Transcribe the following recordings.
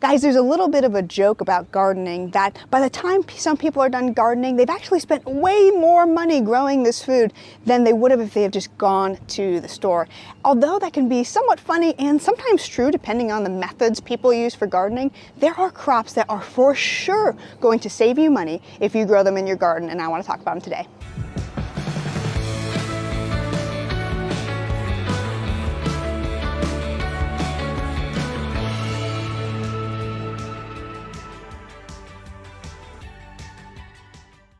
Guys, there's a little bit of a joke about gardening that by the time some people are done gardening, they've actually spent way more money growing this food than they would have if they have just gone to the store. Although that can be somewhat funny and sometimes true depending on the methods people use for gardening, there are crops that are for sure going to save you money if you grow them in your garden, and I want to talk about them today.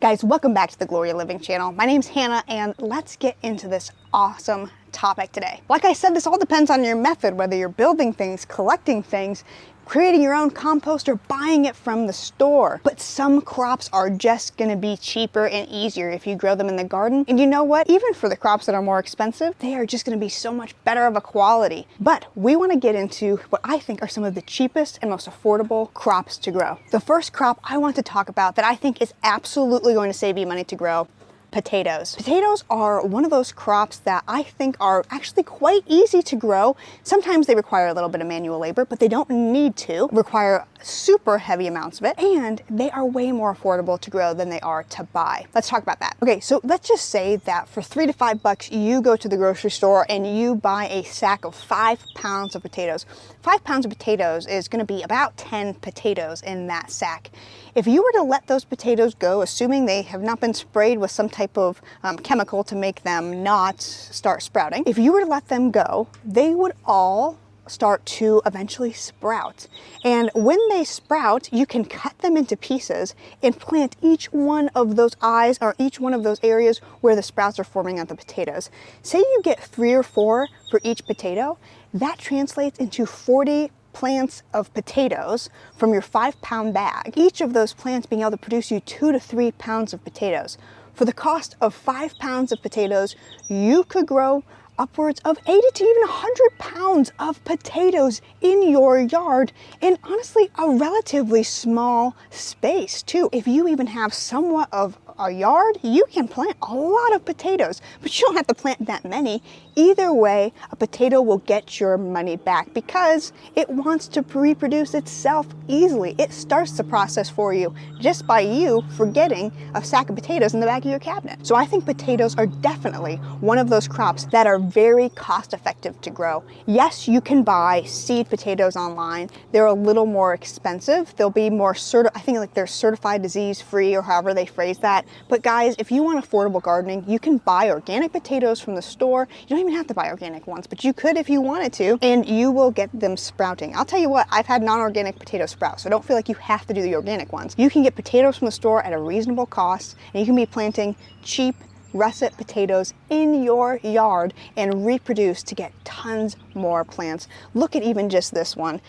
Guys, welcome back to the Gloria Living channel. My name's Hannah, and let's get into this awesome topic today. Like I said, this all depends on your method, whether you're building things, collecting things, creating your own compost, or buying it from the store. But some crops are just gonna be cheaper and easier if you grow them in the garden. And you know what? Even for the crops that are more expensive, they are just gonna be so much better of a quality. But we wanna get into what I think are some of the cheapest and most affordable crops to grow. The first crop I want to talk about that I think is absolutely going to save you money to grow: potatoes. Potatoes are one of those crops that I think are actually quite easy to grow. Sometimes they require a little bit of manual labor, but they don't need to require super heavy amounts of it, and they are way more affordable to grow than they are to buy. Let's talk about that. Okay, so let's just say that for $3 to $5 you go to the grocery store and you buy a sack of 5 pounds of potatoes. 5 pounds of potatoes is going to be about 10 potatoes in that sack. If you were to let those potatoes go, assuming they have not been sprayed with some type of chemical to make them not start sprouting, if you were to let them go, they would all start to eventually sprout. And when they sprout, you can cut them into pieces and plant each one of those eyes or each one of those areas where the sprouts are forming on the potatoes. Say you get 3 or 4 for each potato, that translates into 40 plants of potatoes from your 5 pound bag. Each of those plants being able to produce you 2 to 3 pounds of potatoes. For the cost of 5 pounds of potatoes, you could grow upwards of 80 to even 100 pounds of potatoes in your yard, in honestly a relatively small space too. If you even have somewhat of a yard, you can plant a lot of potatoes, but you don't have to plant that many. Either way, a potato will get your money back because it wants to reproduce itself easily. It starts the process for you just by you forgetting a sack of potatoes in the back of your cabinet. So I think potatoes are definitely one of those crops that are very cost effective to grow. Yes, you can buy seed potatoes online. They're a little more expensive. They'll be more I think like they're certified disease free, or however they phrase that. But guys, if you want affordable gardening, you can buy organic potatoes from the store. You don't even have to buy organic ones, but you could if you wanted to, and you will get them sprouting. I'll tell you what, I've had non-organic potato sprouts, so don't feel like you have to do the organic ones. You can get potatoes from the store at a reasonable cost, and you can be planting cheap russet potatoes in your yard and reproduce to get tons more plants. Look at even just this one.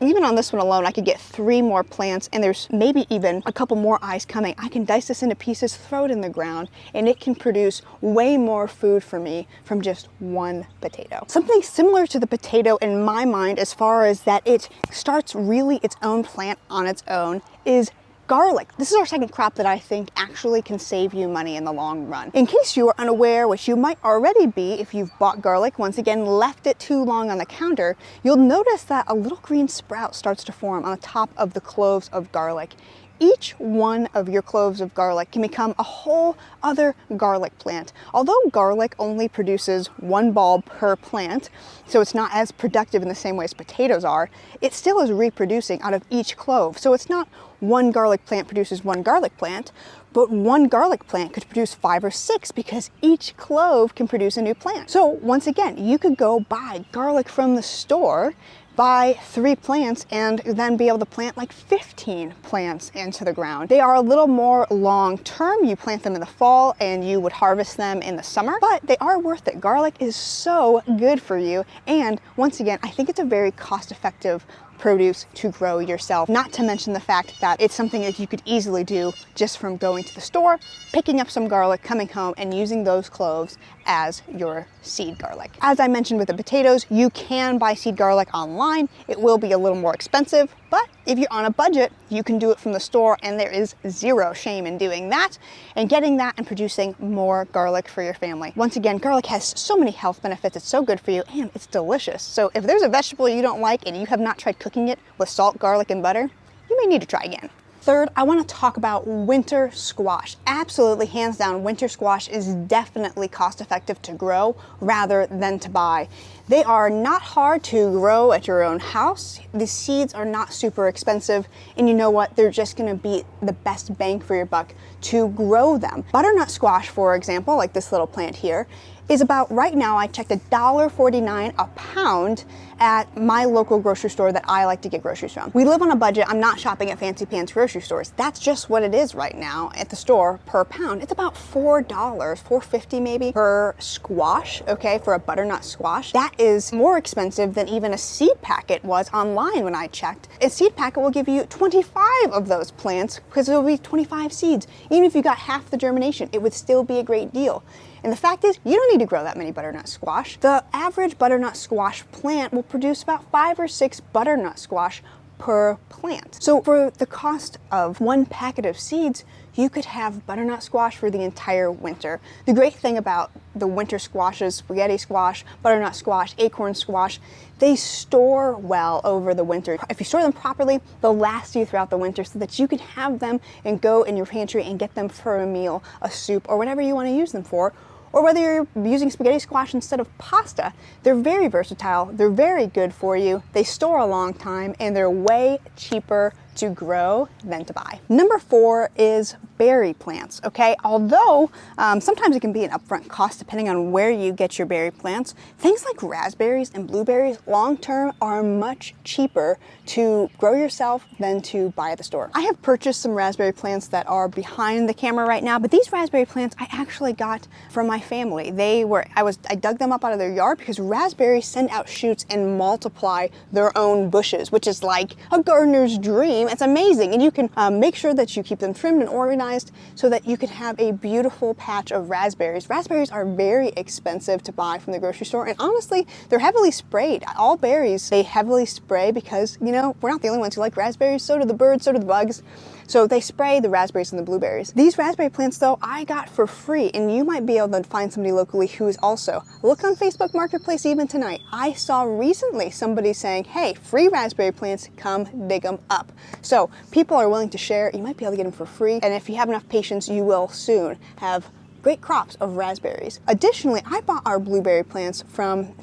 Even on this one alone, I could get 3 more plants, and there's maybe even a couple more eyes coming. I can dice this into pieces, throw it in the ground, and it can produce way more food for me from just one potato. Something similar to the potato in my mind, as far as that it starts really its own plant on its own, is garlic. This is our second crop that I think actually can save you money in the long run. In case you are unaware, which you might already be if you've bought garlic, once again, left it too long on the counter, you'll notice that a little green sprout starts to form on the top of the cloves of garlic. Each one of your cloves of garlic can become a whole other garlic plant. Although garlic only produces 1 bulb per plant, so it's not as productive in the same way as potatoes are, it still is reproducing out of each clove. So it's not 1 garlic plant produces 1 garlic plant, but 1 garlic plant could produce 5 or 6 because each clove can produce a new plant. So once again, you could go buy garlic from the store, buy 3 plants, and then be able to plant like 15 plants into the ground. They are a little more long term. You plant them in the fall and you would harvest them in the summer, but they are worth it. Garlic is so good for you, and once again, I think it's a very cost-effective produce to grow yourself. Not to mention the fact that it's something that you could easily do just from going to the store, picking up some garlic, coming home, and using those cloves as your seed garlic. As I mentioned with the potatoes, you can buy seed garlic online. It will be a little more expensive, But if you're on a budget, you can do it from the store, and there is zero shame in doing that and getting that and producing more garlic for your family. Once again, garlic has so many health benefits. It's so good for you, and it's delicious. So if there's a vegetable you don't like and you have not tried cooking it with salt, garlic, and butter, you may need to try again. Third, I want to talk about winter squash. Absolutely, hands down, winter squash is definitely cost effective to grow rather than to buy. They are not hard to grow at your own house. The seeds are not super expensive, and you know what? They're just going to be the best bang for your buck to grow them. Butternut squash, for example, like this little plant here, is about, right now I checked, $1.49 a pound at my local grocery store that I like to get groceries from. We live on a budget. I'm not shopping at fancy pants grocery stores. That's just what it is right now at the store per pound. It's about $4, $4.50 maybe per squash, okay, for a butternut squash. That is more expensive than even a seed packet was online when I checked. A seed packet will give you 25 of those plants because it will be 25 seeds. Even if you got half the germination, it would still be a great deal. And the fact is, you don't need to grow that many butternut squash. The average butternut squash plant will produce about 5 or 6 butternut squash per plant. So for the cost of one packet of seeds, you could have butternut squash for the entire winter. The great thing about the winter squashes, spaghetti squash, butternut squash, acorn squash, they store well over the winter. If you store them properly, they'll last you throughout the winter so that you can have them and go in your pantry and get them for a meal, a soup, or whatever you want to use them for. Or whether you're using spaghetti squash instead of pasta, they're very versatile, they're very good for you, they store a long time, and they're way cheaper to grow than to buy. Number 4 is berry plants, okay? Although sometimes it can be an upfront cost depending on where you get your berry plants, things like raspberries and blueberries long-term are much cheaper to grow yourself than to buy at the store. I have purchased some raspberry plants that are behind the camera right now, but these raspberry plants I actually got from my family. I dug them up out of their yard because raspberries send out shoots and multiply their own bushes, which is like a gardener's dream. It's amazing, and you can make sure that you keep them trimmed and organized so that you can have a beautiful patch of raspberries. Raspberries are very expensive to buy from the grocery store, and honestly, they're heavily sprayed. All berries, they heavily spray because, you know, we're not the only ones who like raspberries. So do the birds, so do the bugs. So they spray the raspberries and the blueberries. These raspberry plants, though, I got for free, and you might be able to find somebody locally who is also. Look on Facebook Marketplace even tonight. I saw recently somebody saying, hey, free raspberry plants, come dig them up. So people are willing to share. You might be able to get them for free, and if you have enough patience, you will soon have great crops of raspberries. Additionally, I bought our blueberry plants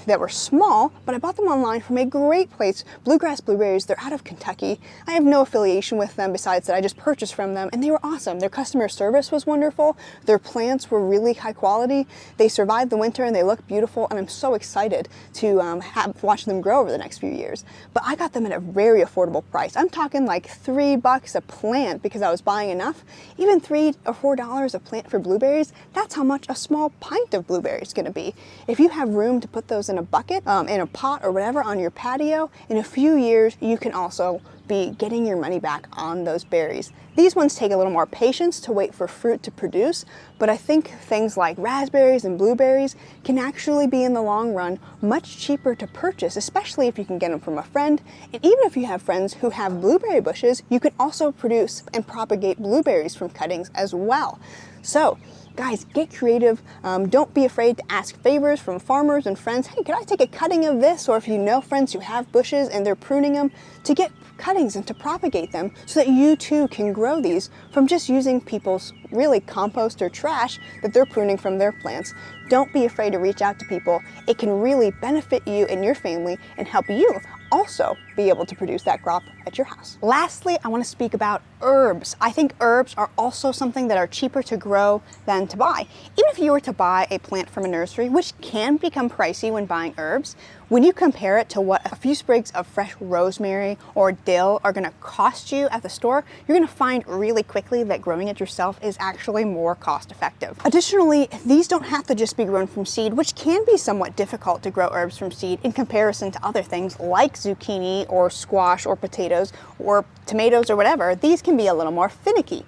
that were small, but I bought them online from a great place, Bluegrass Blueberries. They're out of Kentucky. I have no affiliation with them besides that I just purchased from them, and they were awesome. Their customer service was wonderful. Their plants were really high quality. They survived the winter and they look beautiful, and I'm so excited to watch them grow over the next few years. But I got them at a very affordable price. I'm talking like $3 a plant because I was buying enough. Even $3 or $4 a plant for blueberries. That's how much a small pint of blueberry is going to be. If you have room to put those in a bucket, in a pot or whatever on your patio, in a few years you can also be getting your money back on those berries. These ones take a little more patience to wait for fruit to produce, but I think things like raspberries and blueberries can actually be in the long run much cheaper to purchase, especially if you can get them from a friend. And even if you have friends who have blueberry bushes, you can also produce and propagate blueberries from cuttings as well. So guys, get creative. Don't be afraid to ask favors from farmers and friends. Hey, could I take a cutting of this? Or if you know friends who have bushes and they're pruning them, to get cuttings and to propagate them so that you too can grow these from just using people's really compost or trash that they're pruning from their plants. Don't be afraid to reach out to people. It can really benefit you and your family and help you also be able to produce that crop at your house. Lastly, I want to speak about herbs. I think herbs are also something that are cheaper to grow than to buy. Even if you were to buy a plant from a nursery, which can become pricey when buying herbs, when you compare it to what a few sprigs of fresh rosemary or dill are going to cost you at the store, you're going to find really quickly that growing it yourself is actually more cost effective. Additionally, these don't have to just be grown from seed, which can be somewhat difficult to grow herbs from seed in comparison to other things like zucchini or squash or potatoes or tomatoes or whatever. These can be a little more finicky,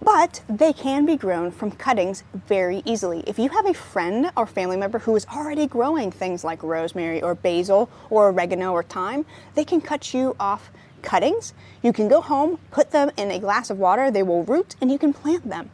but they can be grown from cuttings very easily. If you have a friend or family member who is already growing things like rosemary or basil or oregano or thyme, they can cut you off cuttings. You can go home, put them in a glass of water, they will root, and you can plant them.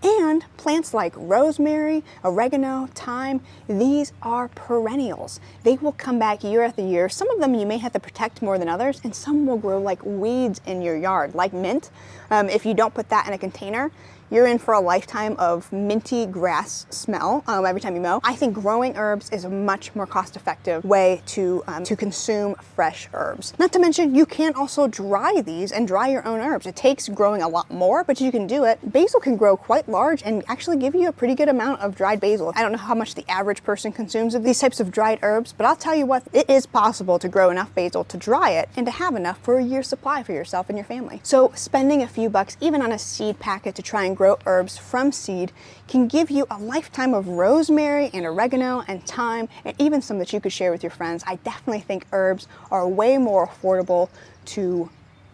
And plants like rosemary, oregano, thyme, these are perennials. They will come back year after year. Some of them you may have to protect more than others, and some will grow like weeds in your yard, like mint. If you don't put that in a container, you're in for a lifetime of minty grass smell every time you mow. I think growing herbs is a much more cost-effective way to consume fresh herbs. Not to mention, you can also dry these and dry your own herbs. It takes growing a lot more, but you can do it. Basil can grow quite large and actually give you a pretty good amount of dried basil. I don't know how much the average person consumes of these types of dried herbs, but I'll tell you what, it is possible to grow enough basil to dry it and to have enough for a year's supply for yourself and your family. So spending a few bucks even on a seed packet to try and grow herbs from seed can give you a lifetime of rosemary and oregano and thyme, and even some that you could share with your friends. I definitely think herbs are way more affordable to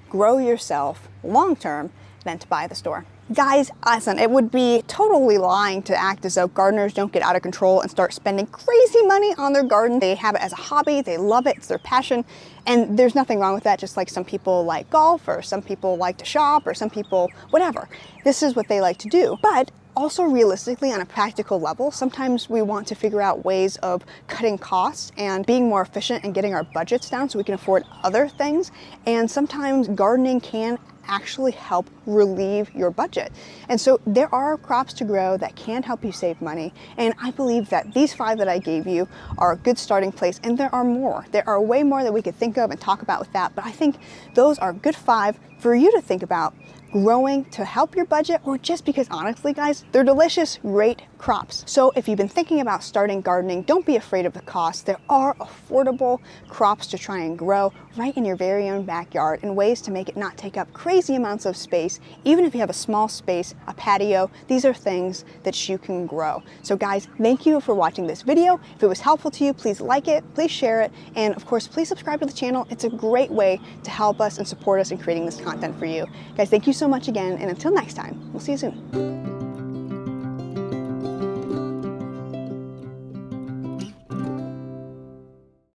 grow yourself long term than to buy at the store. Guys, listen, it would be totally lying to act as though gardeners don't get out of control and start spending crazy money on their garden. They have it as a hobby, they love it, it's their passion, and there's nothing wrong with that, just like some people like golf, or some people like to shop, or some people, whatever. This is what they like to do. But also realistically, on a practical level, sometimes we want to figure out ways of cutting costs and being more efficient and getting our budgets down so we can afford other things. And sometimes gardening can actually help relieve your budget. And so there are crops to grow that can help you save money. And I believe that these 5 that I gave you are a good starting place. And there are more. There are way more that we could think of and talk about with that. But I think those are good 5 for you to think about growing to help your budget, or just because honestly, guys, they're delicious, great crops. So if you've been thinking about starting gardening, don't be afraid of the cost. There are affordable crops to try and grow right in your very own backyard, and ways to make it not take up crazy amounts of space. Even if you have a small space, a patio, these are things that you can grow. So guys, thank you for watching this video. If it was helpful to you, please like it, please share it, and of course, please subscribe to the channel. It's a great way to help us and support us in creating this content for you. Guys, thank you so much again, and until next time, we'll see you soon.